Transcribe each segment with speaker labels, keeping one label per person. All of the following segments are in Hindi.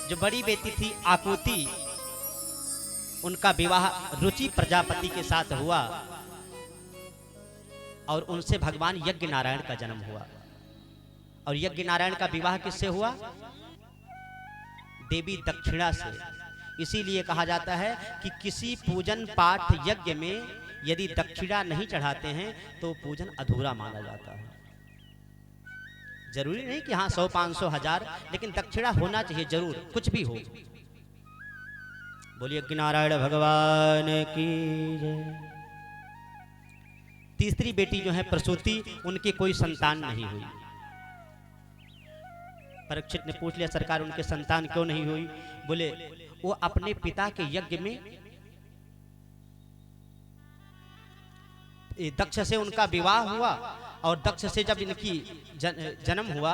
Speaker 1: जो बड़ी बेटी थी आकुति, उनका विवाह रुचि प्रजापति के साथ हुआ और उनसे भगवान यज्ञ नारायण का जन्म हुआ। और यज्ञ नारायण का विवाह किससे हुआ? देवी दक्षिणा से। इसीलिए कहा जाता है कि किसी पूजन पाठ यज्ञ में यदि दक्षिणा नहीं चढ़ाते हैं तो पूजन अधूरा माना जाता है। जरूरी नहीं कि हाँ 100, 500, 1000, लेकिन दक्षिणा होना चाहिए जरूर, कुछ भी हो। बोलिए यज्ञ नारायण भगवान की जय। तीसरी बेटी जो है प्रसूति, उनकी कोई संतान नहीं हुई। परीक्षित ने पूछ लिया सरकार उनके संतान क्यों नहीं हुई? बोले वो अपने पिता के यज्ञ में दक्ष से उनका विवाह हुआ और दक्ष से जब इनकी जन्म हुआ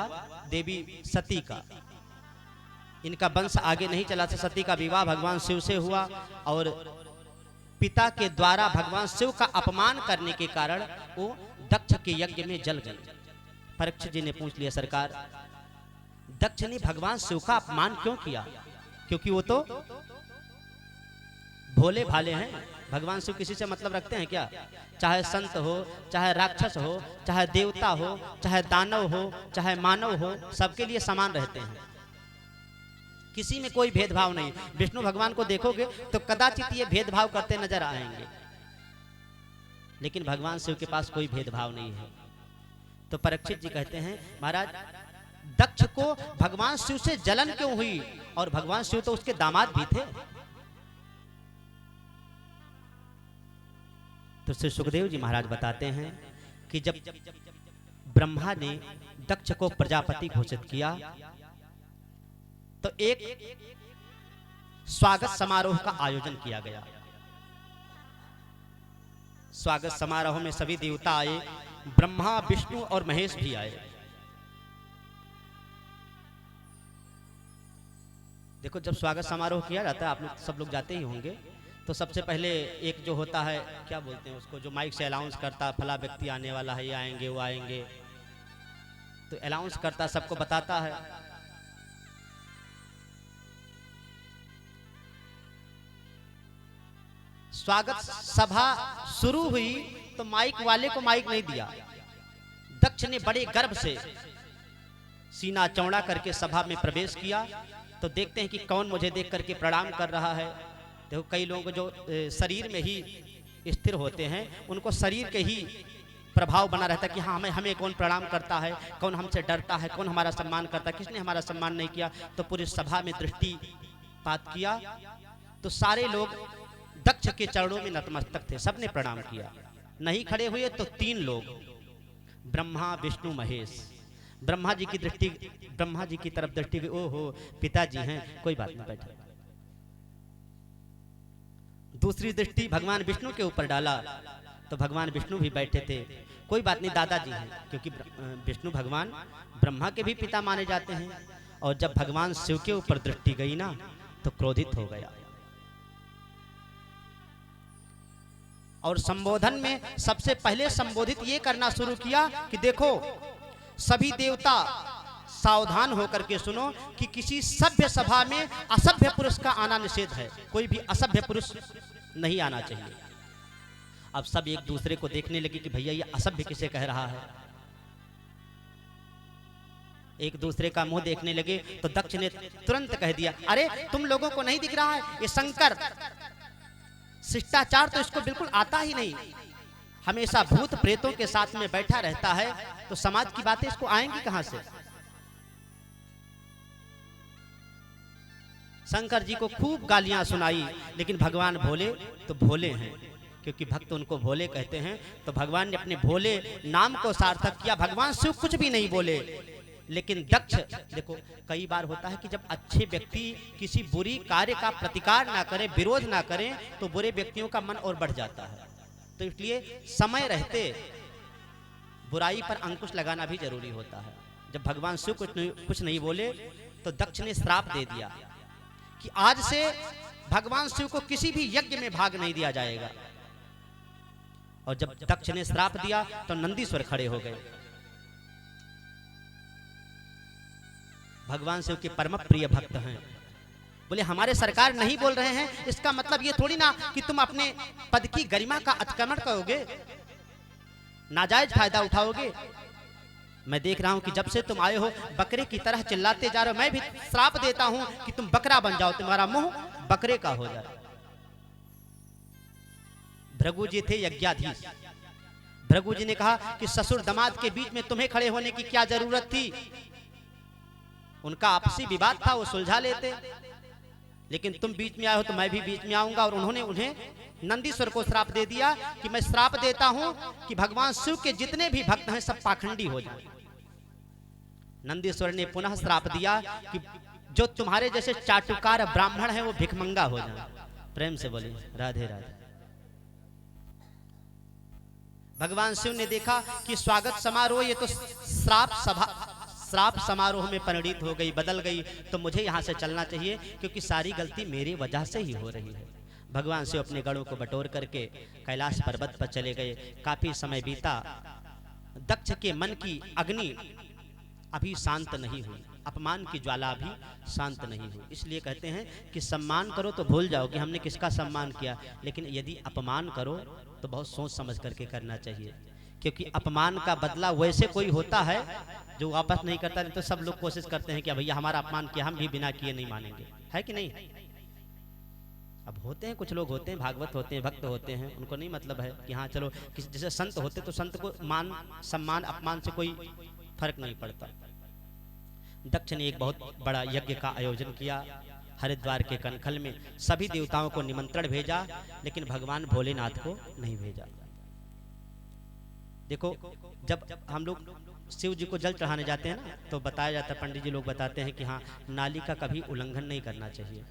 Speaker 1: देवी सती का, इनका वंश आगे नहीं चला था। सती का विवाह भगवान शिव से हुआ और पिता के द्वारा भगवान शिव का अपमान करने के कारण वो दक्ष के यज्ञ में जल गए। परीक्षित जी ने पूछ लिया सरकार दक्ष ने भगवान शिव का अपमान क्यों किया? क्योंकि वो तो भोले भाले हैं। भगवान शिव किसी से मतलब रखते हैं क्या? चाहे संत हो, चाहे राक्षस हो, चाहे देवता हो, चाहे दानव हो, चाहे मानव हो, सबके लिए समान रहते हैं। किसी में कोई भेदभाव नहीं। विष्णु भगवान को देखोगे तो कदाचित ये भेदभाव करते नजर आएंगे, लेकिन भगवान शिव के पास कोई भेदभाव नहीं है। तो परीक्षित जी कहते हैं महाराज दक्ष को भगवान शिव से जलन क्यों हुई? और भगवान शिव तो उसके दामाद भी थे। तो श्री सुखदेव जी महाराज बताते हैं कि जब ब्रह्मा ने दक्ष को प्रजापति घोषित किया तो एक स्वागत समारोह का आयोजन किया गया। स्वागत समारोह में सभी देवता आए, ब्रह्मा, विष्णु और महेश भी आए। देखो जब स्वागत समारोह किया जाता है, आप लोग सब लोग जाते ही होंगे, तो सबसे पहले एक जो होता है क्या बोलते हैं उसको, जो माइक से अनाउंस करता है फला व्यक्ति आने वाला है, ये आएंगे वो आएंगे, तो अनाउंस करता, सबको बताता है। स्वागत सभा शुरू हुई तो माइक वाले को माइक नहीं दिया। दक्ष ने बड़े गर्व से सीना चौड़ा करके सभा में प्रवेश किया। तो देखते हैं कि कौन मुझे देख करके प्रणाम कर रहा है। देखो कई लोग जो शरीर में ही स्थिर होते हैं उनको शरीर के ही प्रभाव बना रहता है कि हाँ हमें कौन प्रणाम करता है, कौन हमसे डरता है, कौन हमारा सम्मान करता है, किसने हमारा सम्मान नहीं किया। तो पूरी सभा में दृष्टिपात किया तो सारे लोग दक्ष के चरणों में नतमस्तक थे, सबने प्रणाम किया। नहीं खड़े हुए तो 3 लोग, ब्रह्मा, विष्णु, महेश। ब्रह्मा जी की तरफ दृष्टि गई, ओहो पिताजी हैं, कोई बात नहीं, बैठे। दूसरी दृष्टि भगवान विष्णु के ऊपर डाला तो भगवान विष्णु भी बैठे थे, कोई बात नहीं, दादाजी हैं, क्योंकि विष्णु भगवान ब्रह्मा के भी पिता माने जाते हैं। और जब भगवान शिव के ऊपर दृष्टि गई ना तो क्रोधित हो गया। और संबोधन में सबसे पहले संबोधित ये करना शुरू किया कि देखो सभी देवता सावधान होकर के सुनो कि किसी सभ्य सभा में असभ्य पुरुष का आना निषेध है। कोई भी असभ्य पुरुष नहीं आना चाहिए। अब सब एक दूसरे को देखने लगे कि भैया ये असभ्य किसे कह रहा है। एक दूसरे का मुंह देखने लगे तो दक्ष ने तुरंत कह दिया, अरे तुम लोगों को नहीं दिख रहा है ये शंकर शिष्टाचार तो इसको बिल्कुल आता ही नहीं, हमेशा भूत प्रेतों के साथ में बैठा रहता है, तो समाज की बातें इसको आएंगी कहां से। शंकर जी को खूब गालियां सुनाई, लेकिन भगवान भोले तो भोले हैं, क्योंकि भक्त उनको भोले कहते हैं। तो भगवान ने अपने भोले नाम को सार्थक किया। भगवान शिव कुछ भी नहीं बोले, लेकिन दक्ष, देखो कई बार होता है कि जब अच्छे व्यक्ति किसी बुरी कार्य का प्रतिकार ना करें, विरोध ना करें, तो बुरे व्यक्तियों का मन और बढ़ जाता है। तो इसलिए समय रहते बुराई पर अंकुश लगाना भी जरूरी होता है। जब भगवान शिव कुछ नहीं बोले तो दक्ष ने श्राप दे दिया कि आज से भगवान शिव को किसी भी यज्ञ में भाग नहीं दिया जाएगा। और जब दक्ष ने श्राप दिया तो नंदीश्वर खड़े हो गए। भगवान शिव के परम प्रिय भक्त हैं बोले हमारे सरकार नहीं बोल रहे हैं इसका मतलब ये थोड़ी ना कि तुम अपने पद की गरिमा का अतिक्रमण करोगे, नाजायज फायदा उठाओगे। मैं देख रहा हूं कि जब से तुम आए हो बकरे की तरह चिल्लाते जा रहे हो। मैं भी श्राप देता हूं कि तुम बकरा बन जाओ, तुम्हारा मुंह बकरे का हो जाए। भृगु जी थे यज्ञाधीश। भृगु जी ने कहा कि ससुर दामाद के बीच में तुम्हें खड़े होने की क्या जरूरत थी। उनका आपसी विवाद था, वो सुलझा लेते, लेकिन तुम बीच में आए हो तो मैं भी बीच में आऊंगा। और उन्होंने उन्हें नंदीश्वर को श्राप दे दिया कि मैं श्राप देता हूं कि भगवान शिव के जितने भी भक्त हैं सब पाखंडी हो जाएं। नंदीश्वर ने पुनः श्राप दिया कि जो तुम्हारे जैसे चाटुकार ब्राह्मण हैं वो भिखमंगा हो जाएं। प्रेम से बोलिए राधे राधे। भगवान शिव ने देखा कि स्वागत समारोह ये तो श्राप समारोह में परिणित हो गई, बदल गई, तो मुझे यहाँ से चलना चाहिए क्योंकि सारी गलती मेरी वजह से ही हो रही है। भगवान शिव अपने गणों को बटोर करके कैलाश पर्वत पर चले गए। काफी समय बीता, दक्ष के मन की अग्नि अभी शांत नहीं हुई, अपमान की ज्वाला अभी शांत नहीं हुई। इसलिए कहते हैं कि सम्मान करो तो भूल जाओ कि हमने किसका सम्मान किया, लेकिन यदि अपमान करो तो बहुत सोच समझ करके करना चाहिए, क्योंकि अपमान का बदला वैसे कोई होता है जो वापस नहीं करता। नहीं तो सब लोग कोशिश करते हैं कि भैया हमारा अपमान किया, हम भी बिना किए नहीं मानेंगे, है कि नहीं। अब होते हैं कुछ लोग होते हैं, भागवत होते हैं, भक्त होते हैं, उनको नहीं मतलब है कि हाँ चलो जैसे संत होते तो संत को मान सम्मान अपमान से कोई फर्क नहीं पड़ता। दक्ष ने एक बहुत बड़ा यज्ञ का आयोजन किया। हरिद्वार के कनखल में सभी देवताओं को निमंत्रण भेजा, लेकिन भगवान भोलेनाथ को नहीं भेजा। देखो जब हम लोग शिव जी को जल चढ़ाने जाते हैं ना, तो बताया जाता है, पंडित जी लोग बताते हैं कि हाँ नाली का कभी उल्लंघन नहीं करना चाहिए।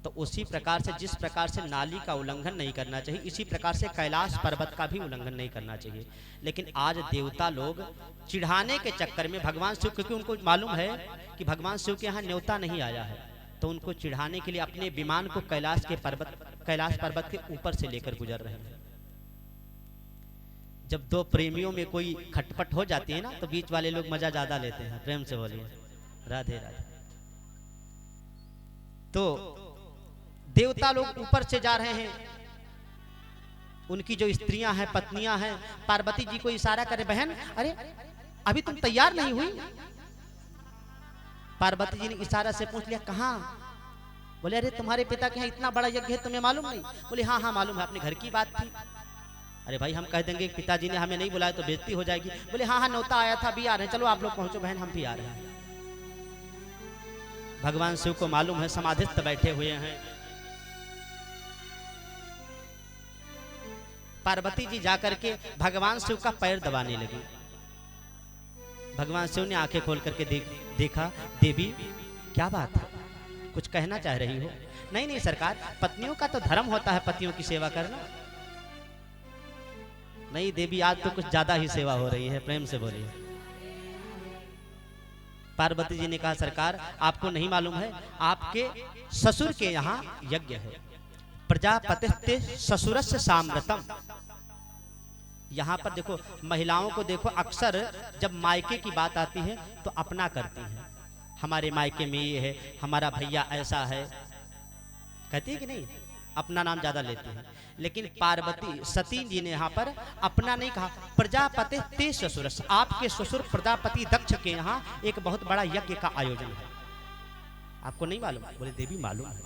Speaker 1: तो उसी प्रकार से जिस प्रकार से नाली का उल्लंघन नहीं करना चाहिए, इसी प्रकार से कैलाश पर्वत का भी उल्लंघन नहीं करना चाहिए। लेकिन आज देवता लोग चिढ़ाने के चक्कर में भगवान शिव, क्योंकि उनको मालूम है कि भगवान शिव के यहाँ न्योता नहीं आया है, तो उनको चिढ़ाने के लिए अपने विमान को कैलाश पर्वत के ऊपर से लेकर गुजर रहे हैं। जब दो प्रेमियों में कोई खटपट हो जाती है ना, तो बीच वाले लोग मजा ज्यादा लेते हैं। प्रेम से बोलिए राधे राधे। तो देवता लोग ऊपर से जा रहे हैं, उनकी जो स्त्रियां हैं, पत्नियां हैं, पार्वती जी को इशारा करे, बहन अरे अभी तुम तैयार नहीं हुई। पार्वती जी ने इशारा से पूछ लिया कहाँ। बोले अरे तुम्हारे पिता के यहाँ इतना बड़ा यज्ञ है, तुम्हें मालूम नहीं। बोले हाँ हाँ मालूम है, अपने घर की बात थी। अरे भाई हम कह देंगे पिताजी ने हमें नहीं बुलाया तो बेइज्जती हो जाएगी। बोले हाँ हाँ न्योता आया था, अभी आ रहे हैं, चलो आप लोग पहुंचो बहन, हम भी आ रहे हैं। भगवान शिव को मालूम है समाधिस्थ बैठे हुए हैं। पार्वती जी जाकर के भगवान शिव का पैर दबाने लगी। भगवान शिव ने आंखें खोल करके देखा, देवी क्या बात है, कुछ कहना चाह रही हो। नहीं नहीं सरकार, पत्नियों का तो धर्म होता है पतियों की सेवा करना। नहीं देवी आज तो कुछ ज्यादा ही सेवा हो रही है, प्रेम से बोलिए। पार्वती जी ने कहा सरकार आपको नहीं मालूम है, आपके ससुर के यहाँ यज्ञ है, प्रजापति ससुरस्य साम्रतम। यहाँ पर देखो महिलाओं को देखो, अक्सर जब मायके की बात आती है तो अपना करती हैं। हमारे मायके में ये है, हमारा भैया ऐसा है, कहती है कि नहीं, अपना नाम ज्यादा लेते हैं। लेकिन पार्वती सती जी ने यहाँ पर अपना नहीं कहा, प्रजापति ते ससुर, आपके ससुर प्रजापति दक्ष के यहाँ एक बहुत बड़ा यज्ञ का आयोजन है, आपको नहीं मालूम। बोले देवी मालूम है।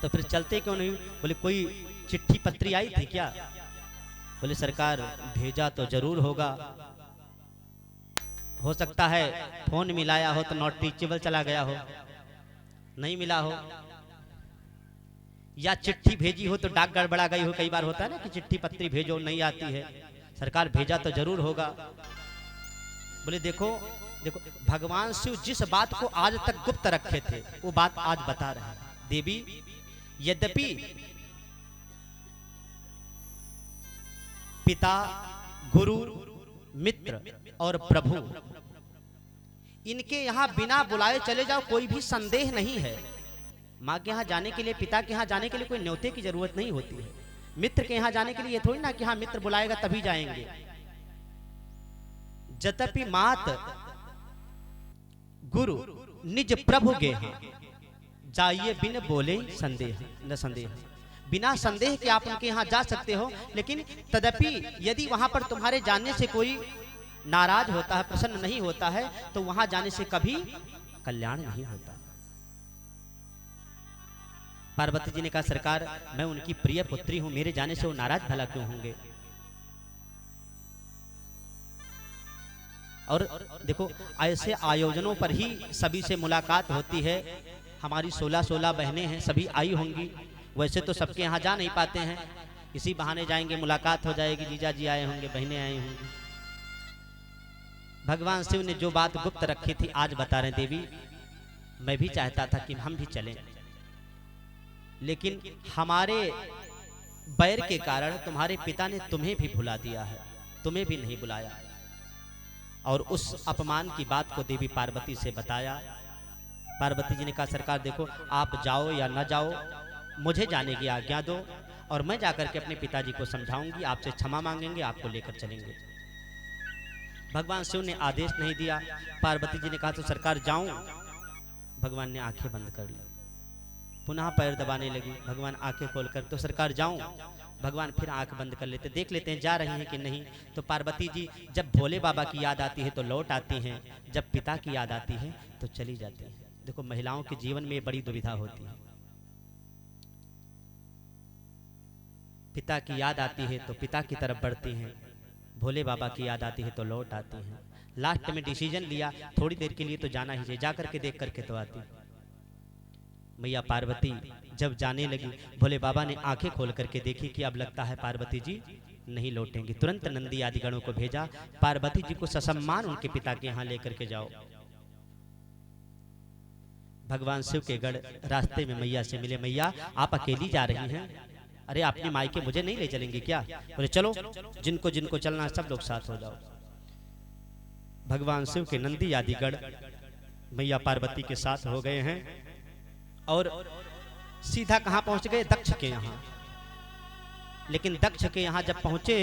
Speaker 1: तो फिर चलते क्यों नहीं। बोले कोई चिट्ठी पत्री आई थी क्या। बोले सरकार भेजा तो जरूर होगा, हो सकता है फोन मिलाया हो तो नॉट रीचेबल चला गया हो, नहीं मिला हो, या चिट्ठी भेजी हो तो डाक गड़बड़ा गई हो। कई बार होता है ना कि चिट्ठी पत्री भेजो नहीं आती है। सरकार भेजा तो जरूर होगा। बोले देखो देखो भगवान शिव जिस बात को आज तक गुप्त रखे थे वो बात आज बता रहे हैं। देवी यद्यपि पिता, गुरु, मित्र और प्रभु, इनके यहाँ बिना बुलाए चले जाओ कोई भी संदेह नहीं है। माँ के यहाँ जाने के लिए, पिता के यहाँ जाने के लिए कोई न्योते की जरूरत नहीं होती है। मित्र के यहाँ जाने के लिए थोड़ी ना कि हाँ मित्र बुलाएगा तभी जाएंगे। जतपि मात, गुरु, निज प्रभु गेहा, जाइए बिन बोले संदेह न संदेह। बिना संदेह कि आप उनके यहाँ जा सकते हो, लेकिन तदपि यदि वहां पर तुम्हारे जाने से कोई नाराज होता है, प्रसन्न नहीं होता है, तो वहां जाने से कभी कल्याण नहीं होता। पार्वती जी ने कहा सरकार मैं उनकी प्रिय पुत्री हूं, मेरे जाने से वो नाराज भला क्यों होंगे। और देखो ऐसे आयोजनों पर ही सभी से मुलाकात होती है। हमारी 16 बहनें हैं, सभी आई होंगी। वैसे तो सबके यहाँ जा नहीं पाते हैं, इसी बहाने जाएंगे, मुलाकात हो जाएगी, जीजा जी आए होंगे, बहनें आई होंगी। भगवान शिव ने जो बात गुप्त रखी थी आज बता रहे देवी, मैं भी चाहता था कि हम भी चलें, लेकिन हमारे बैर के कारण तुम्हारे पिता ने तुम्हें भी भुला दिया है, तुम्हें भी नहीं बुलाया। और उस अपमान की बात को देवी पार्वती से बताया। पार्वती जी ने कहा सरकार देखो आप जाओ या न जाओ, मुझे जाने की आज्ञा दो और मैं जाकर के अपने पिताजी को समझाऊंगी, आपसे क्षमा मांगेंगे, आपको लेकर चलेंगे। भगवान शिव ने आदेश नहीं दिया। पार्वती जी ने कहा तो सरकार जाऊं। भगवान ने आंखें बंद कर ली, पुनः पैर दबाने लगी। भगवान आंखें खोलकर तो सरकार जाऊं। भगवान फिर आंख बंद कर लेते, देख लेते हैं जा रही हैं कि नहीं। तो पार्वती जी जब भोले बाबा की याद आती है तो लौट आती हैं, जब पिता की याद आती है तो चली जाती हैं। देखो महिलाओं के जीवन में बड़ी दुविधा होती है। पिता की याद आती है तो पिता की तरफ बढ़ती हैं, भोले बाबा की याद आती है तो लौट आती हैं। लास्ट में डिसीजन लिया थोड़ी देर के लिए तो जाना ही चाहिए, जा करके देख करके तो आती। मैया पार्वती जब जाने लगी, भोले बाबा ने आंखें खोल करके देखी कि अब लगता है पार्वती जी नहीं लौटेंगी। तुरंत नंदी आदि गणों को भेजा, पार्वती जी को ससम्मान उनके पिता के यहाँ लेकर के जाओ। भगवान शिव के गढ़ रास्ते में मैया से मिले। मैया आप अकेली जा रही हैं? अरे आपने मायके मुझे नहीं ले चलेंगे क्या? बोले चलो, जिनको जिनको चलना सब लोग साथ हो जाओ। भगवान शिव के नंदी आदि गढ़ मैया पार्वती के साथ हो गए हैं और सीधा कहां पहुंच गए? दक्ष के यहाँ। लेकिन दक्ष के यहाँ जब पहुंचे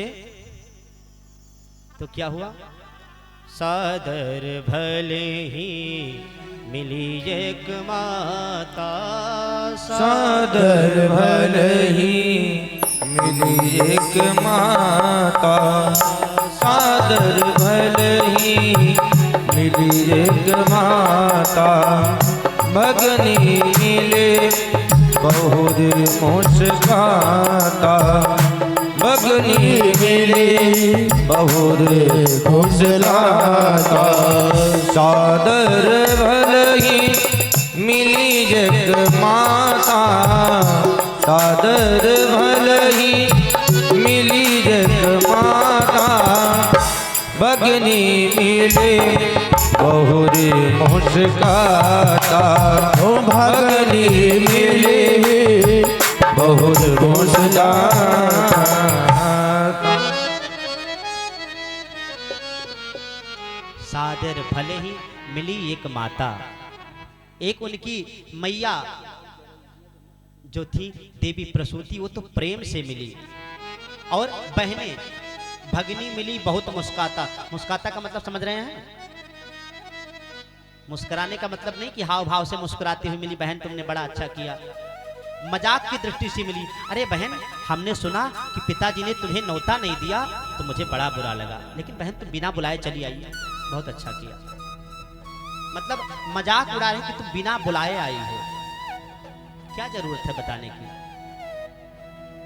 Speaker 1: तो क्या हुआ? सादर भले ही मिली एक माता,
Speaker 2: सादर भले ही मिली एक माता, सादर भले ही मिली एक माता। भगनी मिले बहुत मुस्काता, भगनी मिले बहुत मुस्काता। सादर भले ही मिली एक माता, सादर भले ही मिली एक माता। भगनी मिले बहुत मुस्काता, ओ भगनी मिले बहुत मुस्काता।
Speaker 1: सादर भले ही मिली एक माता। एक उनकी मैया जो थी देवी प्रसूति, वो तो प्रेम से मिली। और बहनें भगनी मिली बहुत मुस्काता। मुस्काता का मतलब समझ रहे हैं? मुस्कुराने का मतलब नहीं कि हाव भाव से मुस्कुराती हुई मिली बहन तुमने बड़ा अच्छा किया, मजाक की दृष्टि से मिली। अरे बहन हमने सुना कि पिताजी ने तुम्हें न्योता नहीं दिया तो मुझे बड़ा बुरा लगा, लेकिन बहन तुम बिना बुलाए चली आई, बहुत अच्छा किया। मतलब मजाक उड़ा रहे कि तुम बिना बुलाए आई हो, क्या जरूरत है बताने की।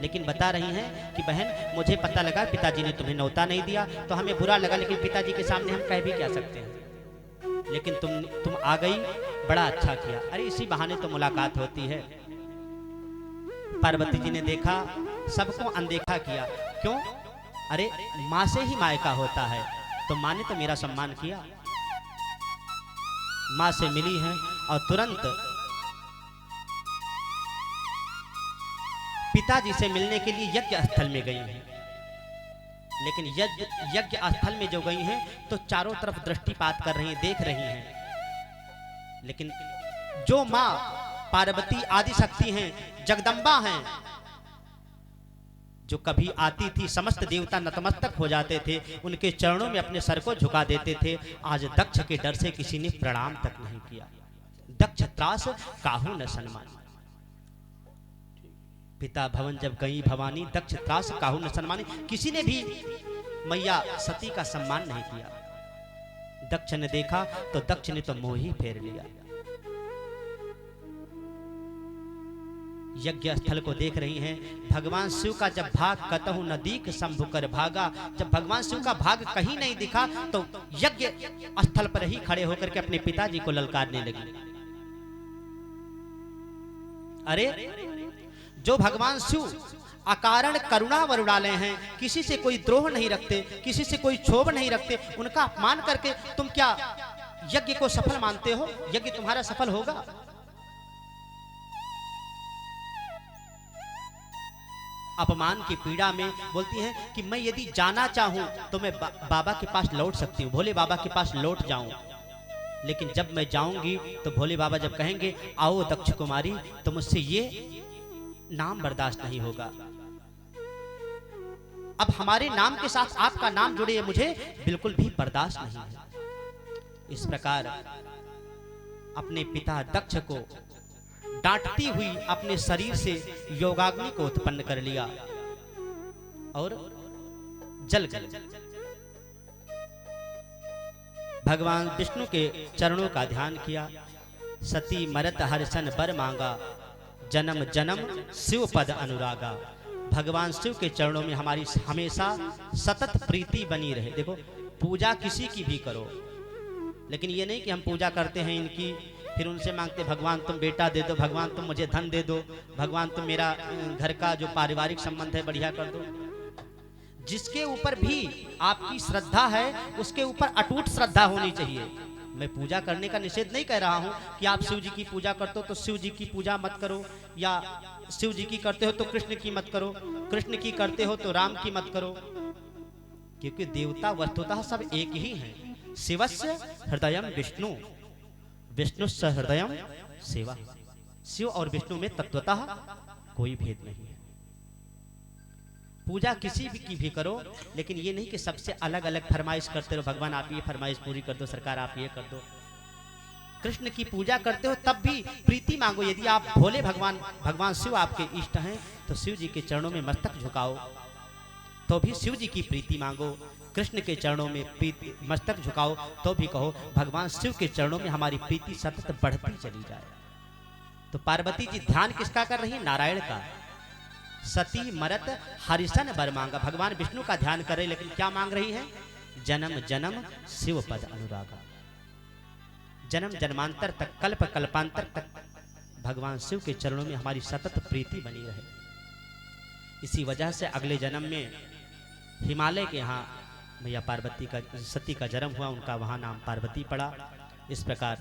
Speaker 1: लेकिन बता रही हैं कि बहन मुझे पता लगा पिताजी ने तुम्हें न्योता नहीं दिया तो हमें बुरा लगा, लेकिन पिताजी के सामने हम कह भी क्या सकते हैं। लेकिन तुम आ गई, बड़ा अच्छा किया। अरे इसी बहाने तो मुलाकात होती है। पार्वती जी ने देखा, सबको अनदेखा किया। क्यों? अरे माँ से ही मायका होता है, तो माँ ने तो मेरा सम्मान किया। माँ से मिली है और तुरंत पिताजी से मिलने के लिए यज्ञ स्थल में गई हैं। लेकिन यज्ञ स्थल में जो गई हैं तो चारों तरफ दृष्टिपात कर रही हैं, देख रही हैं। लेकिन जो माँ पार्वती आदि शक्ति हैं, जगदम्बा हैं, जो कभी आती थी समस्त देवता नतमस्तक हो जाते थे, उनके चरणों में अपने सर को झुका देते थे। आज दक्ष के डर से किसी ने प्रणाम तक नहीं किया। दक्ष त्रास काहू न सन्मानी। पिता भवन जब गई भवानी, दक्ष त्रास काहू न सन्मानी। किसी ने भी मैया सती का सम्मान नहीं किया। दक्ष ने देखा तो दक्ष ने तो मोह ही फेर लिया। यज्ञ स्थल को देख रही हैं, भगवान शिव का जब भाग कतहु न दीख शंभु कर भागा। जब भगवान शिव का भाग कहीं नहीं दिखा तो यज्ञ स्थल पर ही खड़े होकर के अपने पिताजी को ललकारने लगी। अरे जो भगवान शिव अकारण करुणा वरुणालय हैं, किसी से कोई द्रोह नहीं रखते, किसी से कोई क्षोभ नहीं रखते, उनका अपमान करके तुम क्या यज्ञ को सफल मानते हो? यज्ञ तुम्हारा सफल होगा? अपमान की पीड़ा में बोलती है कि मैं यदि जाना चाहूं तो मैं बाबा के पास लौट सकती हूँ, भोले बाबा के पास लौट जाऊं, लेकिन जब मैं जाऊंगी तो भोले बाबा जब कहेंगे आओ दक्ष कुमारी, तो मुझसे ये नाम बर्दाश्त नहीं होगा। अब हमारे नाम के साथ आपका नाम जुड़े, मुझे बिल्कुल भी बर्दाश्त नहीं है। इस प्रकार अपने पिता दक्ष को डांटती हुई अपने शरीर से योगाग्नि को उत्पन्न कर लिया और जल गए। भगवान विष्णु के चरणों का ध्यान किया। सती मरत हर्षन बर मांगा, जन्म जन्म शिव पद अनुरागा। भगवान शिव के चरणों में हमारी हमेशा सतत प्रीति बनी रहे। देखो, पूजा किसी की भी करो, लेकिन ये नहीं कि हम पूजा करते हैं इनकी, फिर उनसे मांगते भगवान तुम बेटा दे दो, भगवान तुम मुझे धन दे दो, भगवान तुम मेरा घर का जो पारिवारिक संबंध है बढ़िया कर दो। जिसके ऊपर भी आपकी श्रद्धा है उसके ऊपर अटूट श्रद्धा होनी चाहिए। मैं पूजा करने का निषेध नहीं कह रहा हूं कि आप शिव जी की पूजा करते हो तो शिव जी की पूजा मत करो, या शिव जी की करते हो तो कृष्ण की मत करो, कृष्ण की करते हो तो राम की मत करो, क्योंकि देवता वस्तुतः सब एक ही हैं। शिवस्य हृदयम विष्णु, विष्णुस्य हृदयम शिव। शिव और विष्णु में तत्वतः कोई भेद नहीं है। पूजा किसी भी की भी करो, लेकिन ये नहीं कि सबसे अलग अलग फरमाइश करते रहो, भगवान आप ये फरमाइश पूरी कर दो, सरकार आप ये कर दो। कृष्ण की पूजा करते हो तब भी प्रीति मांगो। यदि आप भोले भगवान शिव आपके इष्ट हैं तो शिव जी के चरणों में मस्तक झुकाओ, तो भी शिव जी की प्रीति मांगो। कृष्ण के चरणों में प्रीति मस्तक झुकाओ तो भी कहो भगवान शिव के चरणों में हमारी प्रीति सतत बढ़ती चली जाए। तो पार्वती जी ध्यान किसका कर रही है? नारायण का। सती मरत हरिशन बर मांगा, भगवान विष्णु का ध्यान कर रही, लेकिन क्या मांग रही है? जन्म जन्म शिव पद अनुरागा। जन्म जन्मांतर तक, कल्प कल्पांतर तक भगवान शिव के चरणों में हमारी सतत प्रीति बनी रहे। इसी वजह से अगले जन्म में हिमालय के यहाँ मैया पार्वती का, सती का जन्म हुआ, उनका वहाँ नाम पार्वती पड़ा। इस प्रकार